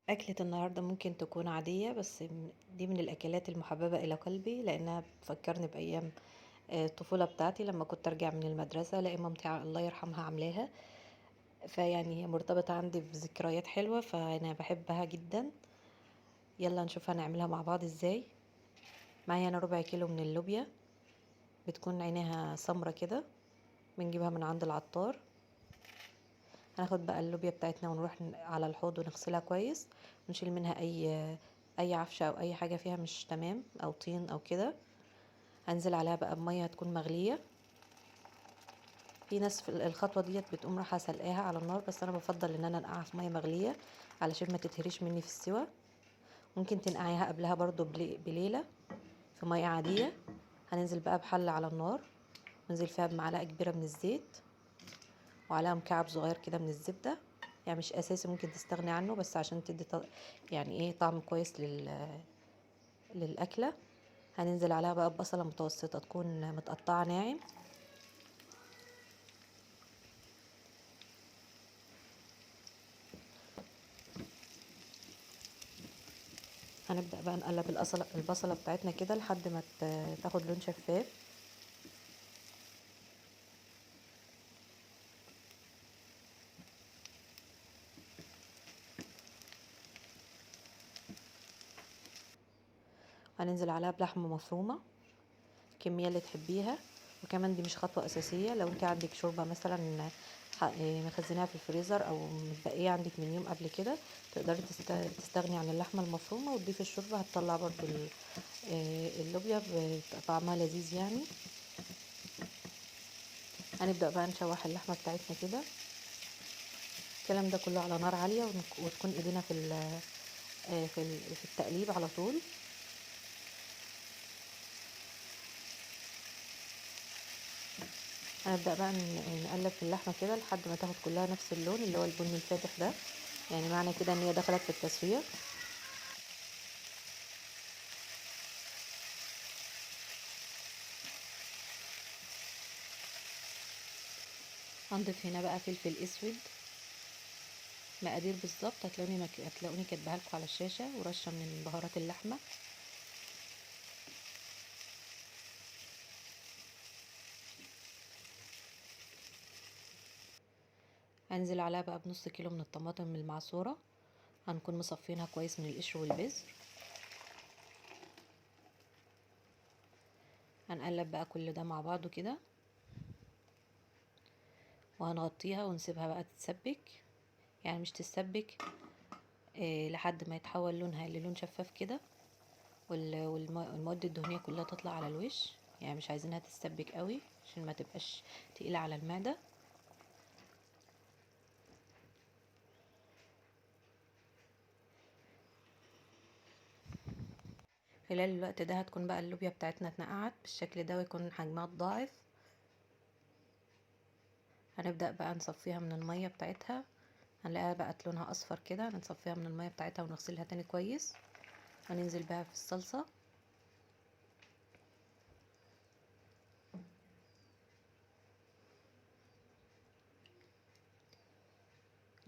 أكلة النهاردة ممكن تكون عادية، بس دي من الأكلات المحببة إلى قلبي، لأنها بتفكرني بأيام الطفولة بتاعتي لما كنت أرجع من المدرسة ألاقي مامتي الله يرحمها عاملاها. فيعني هي مرتبطة عندي بذكريات حلوة، فأنا بحبها جدا. يلا نشوف هنعملها مع بعض ازاي. معايا أنا ربع كيلو من اللوبيا، بتكون عينيها سمرة كده، بنجيبها من عند العطار. هناخد بقى اللوبيا بتاعتنا ونروح على الحوض ونغسلها كويس، ونشيل منها اي عفشه او اي حاجه فيها مش تمام او طين او كده. هنزل عليها بقى بميه تكون مغليه. في ناس في الخطوه ديت بتقوم رايحه سلقاها على النار، بس انا بفضل ان انا انقعها في ميه مغليه علشان ما تتهريش مني في السوا. ممكن تنقعيها قبلها برضو بليله في ميه عاديه. هننزل بقى بحله على النار، وننزل فيها بمعلقه كبيره من الزيت، وعليها مكعب صغير كده من الزبدة. يعني مش اساسي، ممكن تستغني عنه، بس عشان تدي يعني ايه طعم كويس للاكله. هننزل عليها بقى ببصله متوسطه تكون متقطعه ناعم. هنبدا بقى نقلب البصله بتاعتنا كده لحد ما تاخد لون شفاف. هننزل عليها بلحمه مفرومه الكميه اللي تحبيها. وكمان دي مش خطوه اساسيه، لو انت عندك شوربه مثلا مخزناها في الفريزر او متبقيه عندك من يوم قبل كده، تقدري تستغني عن اللحمه المفرومه وتضيفي الشوربه، هتطلع برضو اللوبيا طعمها لذيذ يعني. هنبدا بقى نشوح اللحمه بتاعتنا كده، الكلام ده كله على نار عاليه، وتكون ايدينا في التقليب على طول. هنبدأ بقى نقلب في اللحمة كده لحد ما تاخد كلها نفس اللون اللي هو البني الفاتح ده، يعني معنى كده ان هي دخلت في التسوية. هنضيف هنا بقى فلفل اسود، مقادير بالظبط هتلاقوني كاتباها لكم على الشاشة، ورشة من بهارات اللحمة. هنزل عليها بقى بنص كيلو من الطماطم المعصورة، هنكون مصفينها كويس من القشر والبذر. هنقلب بقى كل ده مع بعضه كده، وهنغطيها ونسيبها بقى تتسبك. يعني مش تتسبك لحد ما يتحول لونها للون شفاف كده، والمواد الدهنية كلها تطلع على الوش. يعني مش عايزينها تتسبك قوي عشان ما تبقاش تقيلة على المعدة. خلال الوقت ده هتكون بقى اللوبيا بتاعتنا اتنقعت بالشكل ده، ويكون حجمها اتضاعف. هنبدأ بقى نصفيها من المية بتاعتها، هنلاقيها بقت لونها اصفر كده. هنصفيها من المية بتاعتها ونغسلها تاني كويس، وننزل بقى في الصلصة.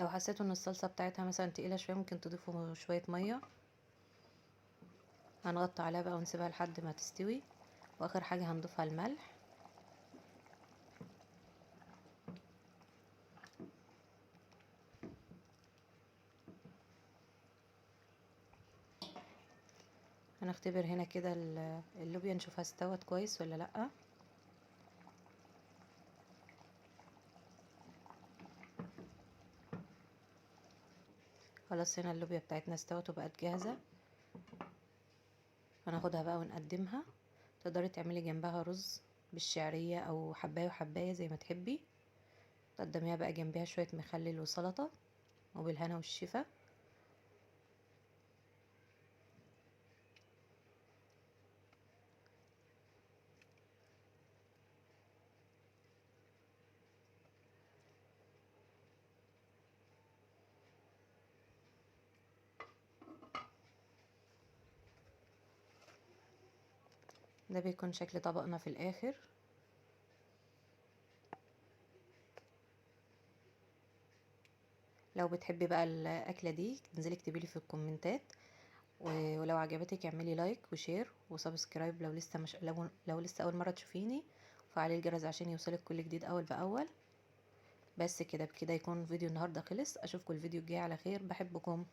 لو حسيتوا ان الصلصة بتاعتها مثلا تقيلة شوية، ممكن تضيفوا شوية مية. هنغطي عليها بقى ونسيبها لحد ما تستوي، واخر حاجة هنضيفها الملح. هنختبر هنا كده اللوبيا، نشوفها استوت كويس ولا لأ. خلاص هنا اللوبيا بتاعتنا استوت وبقت جاهزة. هناخدها بقى ونقدمها. تقدري تعملي جنبها رز بالشعرية او حباية وحباية زي ما تحبي. تقدميها بقى جنبها شوية مخلل وسلطة، وبالهنا والشفا. ده بيكون شكل طبقنا في الاخر. لو بتحبي بقى الاكله دي انزلي اكتبي لي في الكومنتات، ولو عجبتك اعملي لايك وشير وسبسكرايب لو لسه مش لو لسه اول مره تشوفيني، وفعلي الجرس عشان يوصلك كل جديد اول باول. بس كده بكده يكون فيديو النهارده خلص، اشوفكم الفيديو الجاي على خير، بحبكم.